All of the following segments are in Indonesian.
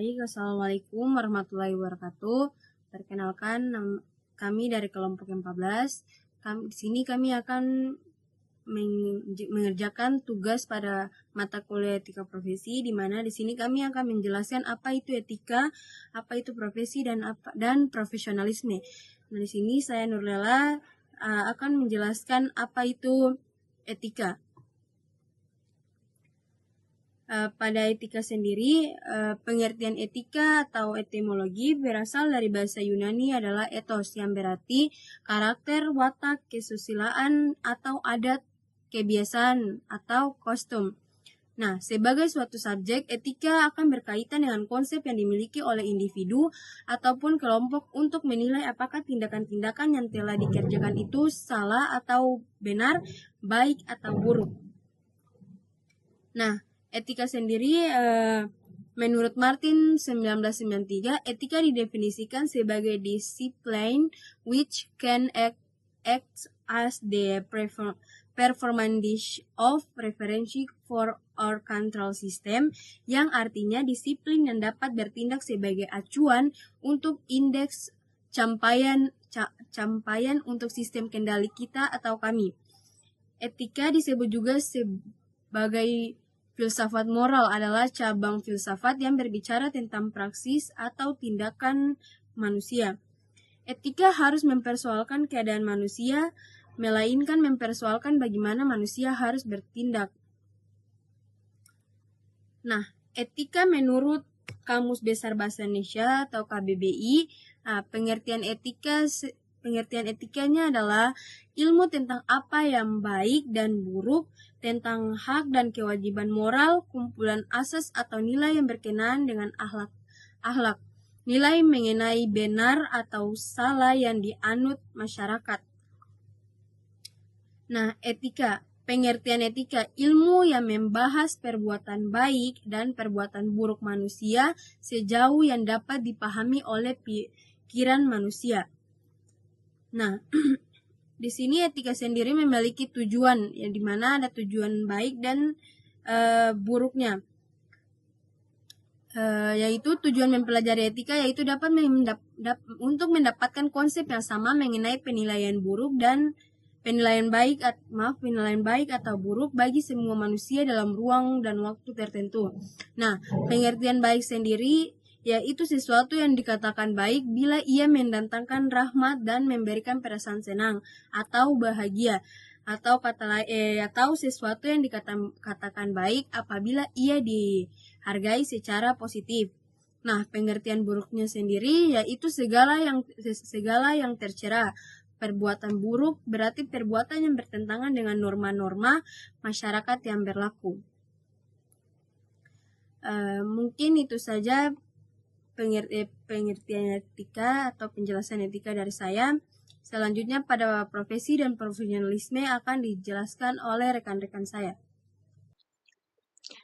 Baik, Assalamualaikum warahmatullahi wabarakatuh. Perkenalkan, kami dari kelompok 14. Di sini kami akan mengerjakan tugas pada mata kuliah etika profesi, di mana di sini kami akan menjelaskan apa itu etika, apa itu profesi, dan profesionalisme. Nah, di sini saya Nurlela akan menjelaskan apa itu etika. Pada etika sendiri, pengertian etika atau etimologi berasal dari bahasa Yunani adalah ethos, yang berarti karakter, watak, kesusilaan, atau adat, kebiasaan, atau kostum. Nah, sebagai suatu subjek, etika akan berkaitan dengan konsep yang dimiliki oleh individu ataupun kelompok untuk menilai apakah tindakan-tindakan yang telah dikerjakan itu salah atau benar, baik atau buruk. Nah, etika sendiri menurut Martin 1993, etika didefinisikan sebagai disiplin which can act as the performance of reference for our control system, yang artinya disiplin yang dapat bertindak sebagai acuan untuk indeks capaian untuk sistem kendali kita atau kami. Etika disebut juga sebagai filsafat moral, adalah cabang filsafat yang berbicara tentang praksis atau tindakan manusia. Etika harus mempersoalkan keadaan manusia, melainkan mempersoalkan bagaimana manusia harus bertindak. Nah, etika menurut Kamus Besar Bahasa Indonesia atau KBBI, pengertian etikanya adalah ilmu tentang apa yang baik dan buruk, tentang hak dan kewajiban moral, kumpulan asas atau nilai yang berkenaan dengan akhlak, nilai mengenai benar atau salah yang dianut masyarakat. Nah, pengertian etika, ilmu yang membahas perbuatan baik dan perbuatan buruk manusia sejauh yang dapat dipahami oleh pikiran manusia. Nah, di sini etika sendiri memiliki tujuan, yang dimana ada tujuan baik dan buruknya. Yaitu tujuan mempelajari etika yaitu dapat untuk mendapatkan konsep yang sama mengenai penilaian baik atau buruk bagi semua manusia dalam ruang dan waktu tertentu. Nah, pengertian baik sendiri yaitu sesuatu yang dikatakan baik bila ia mendatangkan rahmat dan memberikan perasaan senang atau bahagia, atau sesuatu yang dikatakan baik apabila ia dihargai secara positif. Nah, pengertian buruknya sendiri yaitu segala yang tercela. Perbuatan buruk berarti perbuatan yang bertentangan dengan norma-norma masyarakat yang berlaku. Mungkin itu saja pengertian etika atau penjelasan etika dari saya. Selanjutnya pada profesi dan profesionalisme akan dijelaskan oleh rekan-rekan saya.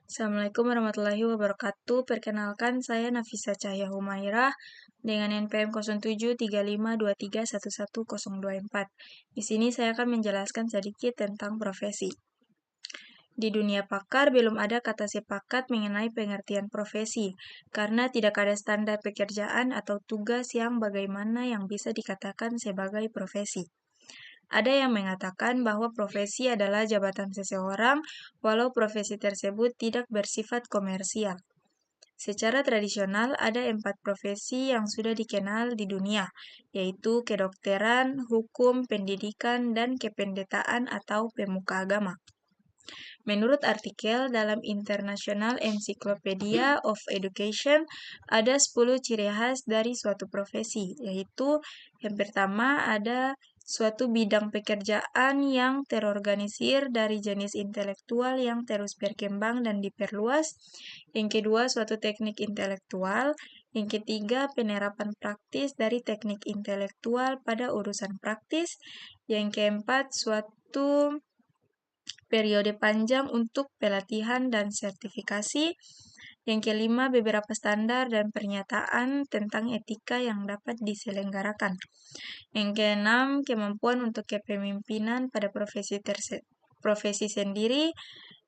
Assalamualaikum warahmatullahi wabarakatuh. Perkenalkan, saya Nafisa Cahya Humairah dengan NPM 073523111024. Di sini saya akan menjelaskan sedikit tentang profesi. Di dunia pakar belum ada kata sepakat mengenai pengertian profesi, karena tidak ada standar pekerjaan atau tugas yang bagaimana yang bisa dikatakan sebagai profesi. Ada yang mengatakan bahwa profesi adalah jabatan seseorang, walau profesi tersebut tidak bersifat komersial. Secara tradisional, ada 4 profesi yang sudah dikenal di dunia, yaitu kedokteran, hukum, pendidikan, dan kependetaan atau pemuka agama. Menurut artikel dalam International Encyclopedia of Education, ada 10 ciri khas dari suatu profesi, yaitu yang pertama ada suatu bidang pekerjaan yang terorganisir dari jenis intelektual yang terus berkembang dan diperluas. Yang kedua, suatu teknik intelektual. Yang ketiga, penerapan praktis dari teknik intelektual pada urusan praktis. Yang keempat, suatu periode panjang untuk pelatihan dan sertifikasi. Yang kelima, beberapa standar dan pernyataan tentang etika yang dapat diselenggarakan. Yang keenam, kemampuan untuk kepemimpinan pada profesi sendiri.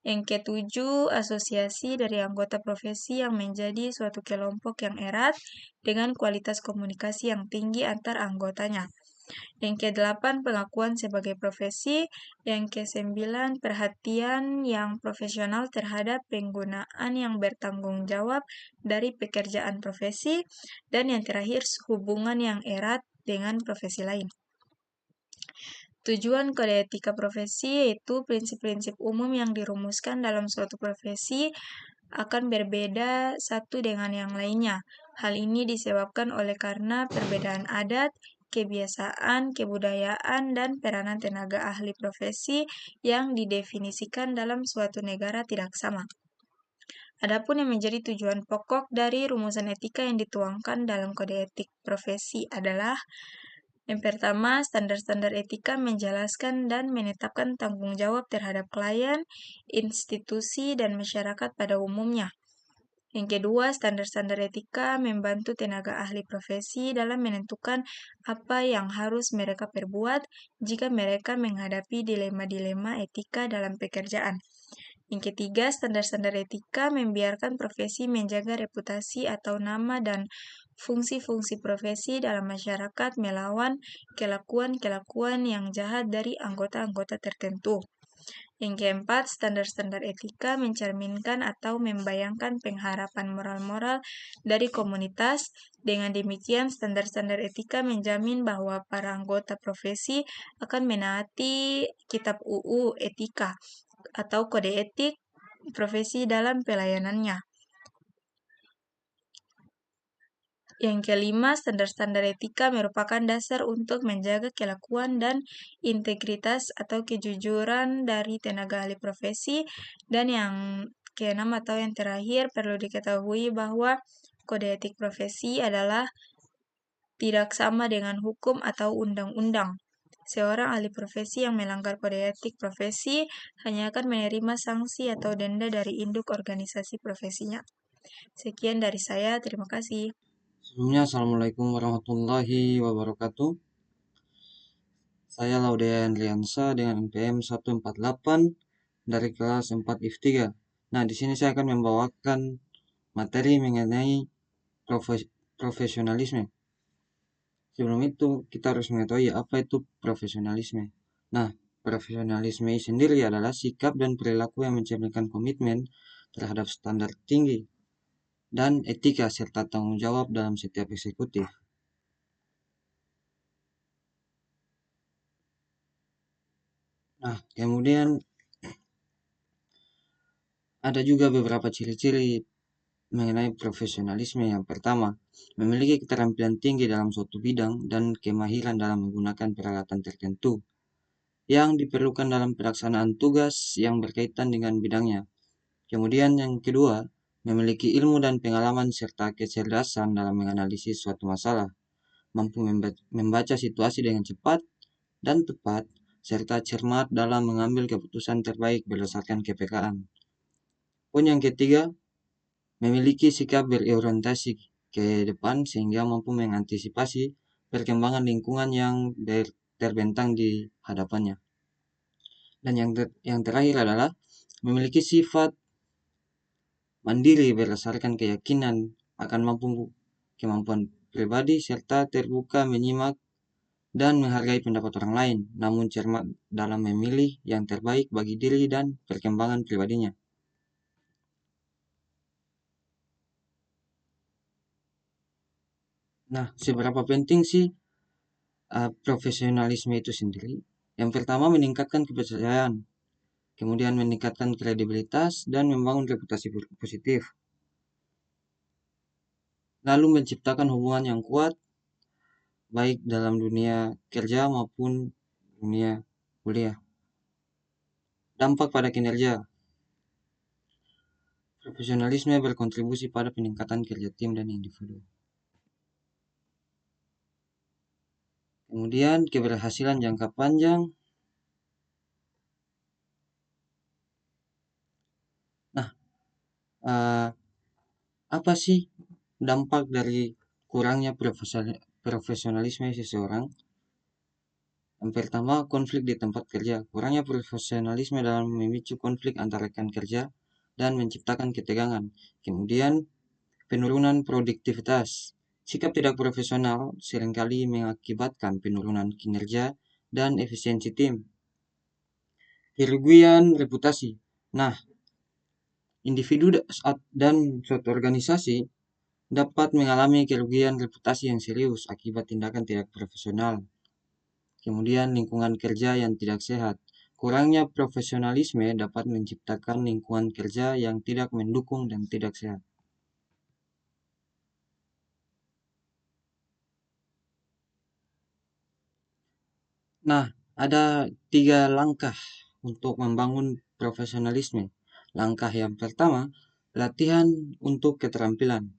Yang ketujuh, asosiasi dari anggota profesi yang menjadi suatu kelompok yang erat dengan kualitas komunikasi yang tinggi antar anggotanya. Yang kedelapan, pengakuan sebagai profesi. Yang kesembilan, perhatian yang profesional terhadap penggunaan yang bertanggung jawab dari pekerjaan profesi. Dan yang terakhir, hubungan yang erat dengan profesi lain. Tujuan kode etika profesi yaitu prinsip-prinsip umum yang dirumuskan dalam suatu profesi akan berbeda satu dengan yang lainnya. Hal ini disebabkan oleh karena perbedaan adat, kebiasaan, kebudayaan, dan peranan tenaga ahli profesi yang didefinisikan dalam suatu negara tidak sama. Adapun yang menjadi tujuan pokok dari rumusan etika yang dituangkan dalam kode etik profesi adalah yang pertama, standar-standar etika menjelaskan dan menetapkan tanggung jawab terhadap klien, institusi, dan masyarakat pada umumnya. Yang kedua, standar-standar etika membantu tenaga ahli profesi dalam menentukan apa yang harus mereka perbuat jika mereka menghadapi dilema-dilema etika dalam pekerjaan. Yang ketiga, standar-standar etika membiarkan profesi menjaga reputasi atau nama dan fungsi-fungsi profesi dalam masyarakat melawan kelakuan-kelakuan yang jahat dari anggota-anggota tertentu. Yang keempat, standar-standar etika mencerminkan atau membayangkan pengharapan moral-moral dari komunitas. Dengan demikian, standar-standar etika menjamin bahwa para anggota profesi akan menaati kitab UU etika atau kode etik profesi dalam pelayanannya. Yang kelima, standar-standar etika merupakan dasar untuk menjaga kelakuan dan integritas atau kejujuran dari tenaga ahli profesi. Dan yang keenam atau yang terakhir, perlu diketahui bahwa kode etik profesi adalah tidak sama dengan hukum atau undang-undang. Seorang ahli profesi yang melanggar kode etik profesi hanya akan menerima sanksi atau denda dari induk organisasi profesinya. Sekian dari saya, terima kasih. Sebelumnya, Assalamualaikum warahmatullahi wabarakatuh. Saya Laudean Riansa dengan NPM 148 dari kelas 4 IF 3. Nah, di sini saya akan membawakan materi mengenai profesionalisme. Sebelum itu, kita harus mengetahui apa itu profesionalisme. Nah, profesionalisme sendiri adalah sikap dan perilaku yang mencerminkan komitmen terhadap standar tinggi dan etika serta tanggung jawab dalam setiap eksekutif. Nah, kemudian ada juga beberapa ciri-ciri mengenai profesionalisme. Yang pertama, memiliki keterampilan tinggi dalam suatu bidang dan kemahiran dalam menggunakan peralatan tertentu yang diperlukan dalam pelaksanaan tugas yang berkaitan dengan bidangnya. Kemudian yang kedua, memiliki ilmu dan pengalaman serta kecerdasan dalam menganalisis suatu masalah, mampu membaca situasi dengan cepat dan tepat, serta cermat dalam mengambil keputusan terbaik berdasarkan kepekaan. Poin yang ketiga, memiliki sikap berorientasi ke depan sehingga mampu mengantisipasi perkembangan lingkungan yang terbentang di hadapannya. Dan yang terakhir adalah memiliki sifat mandiri berdasarkan keyakinan akan kemampuan pribadi serta terbuka menyimak dan menghargai pendapat orang lain, namun cermat dalam memilih yang terbaik bagi diri dan perkembangan pribadinya. Nah, seberapa penting sih profesionalisme itu sendiri? Yang pertama, meningkatkan kepercayaan, kemudian meningkatkan kredibilitas dan membangun reputasi positif, lalu menciptakan hubungan yang kuat baik dalam dunia kerja maupun dunia kuliah. Dampak pada kinerja. Profesionalisme berkontribusi pada peningkatan kerja tim dan individu. Kemudian keberhasilan jangka panjang. Nah, eh, apa sih dampak dari kurangnya profesionalisme seseorang? Yang pertama, konflik di tempat kerja. Kurangnya profesionalisme dalam memicu konflik antara rekan kerja dan menciptakan ketegangan. Kemudian, penurunan produktivitas. Sikap tidak profesional seringkali mengakibatkan penurunan kinerja dan efisiensi tim. Kerugian reputasi. Nah, individu dan suatu organisasi dapat mengalami kerugian reputasi yang serius akibat tindakan tidak profesional. Kemudian lingkungan kerja yang tidak sehat. Kurangnya profesionalisme dapat menciptakan lingkungan kerja yang tidak mendukung dan tidak sehat. Nah, ada 3 langkah untuk membangun profesionalisme. Langkah yang pertama, latihan untuk keterampilan,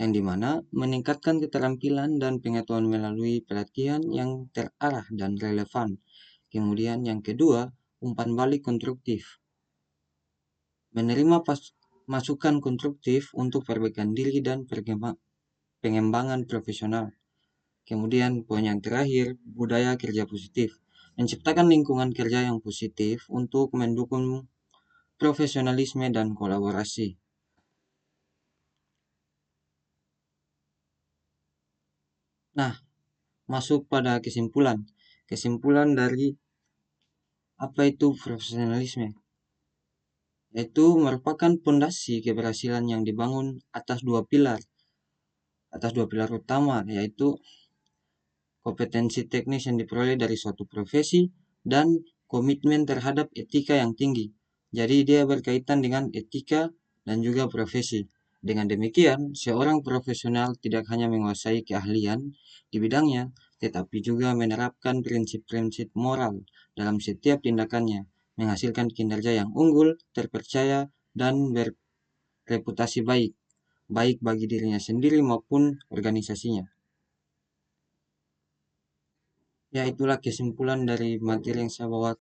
yang dimana meningkatkan keterampilan dan pengetahuan melalui pelatihan yang terarah dan relevan. Kemudian yang kedua, umpan balik konstruktif. Menerima masukan konstruktif untuk perbaikan diri dan pengembangan profesional. Kemudian poin yang terakhir, budaya kerja positif. Menciptakan lingkungan kerja yang positif untuk mendukung profesionalisme dan kolaborasi. Nah, masuk pada kesimpulan. Kesimpulan dari apa itu profesionalisme? Itu merupakan pondasi keberhasilan yang dibangun atas dua pilar utama, yaitu kompetensi teknis yang diperoleh dari suatu profesi dan komitmen terhadap etika yang tinggi. Jadi dia berkaitan dengan etika dan juga profesi. Dengan demikian, seorang profesional tidak hanya menguasai keahlian di bidangnya, tetapi juga menerapkan prinsip-prinsip moral dalam setiap tindakannya, menghasilkan kinerja yang unggul, terpercaya, dan bereputasi baik, baik bagi dirinya sendiri maupun organisasinya. Ya, itulah kesimpulan dari materi yang saya bawa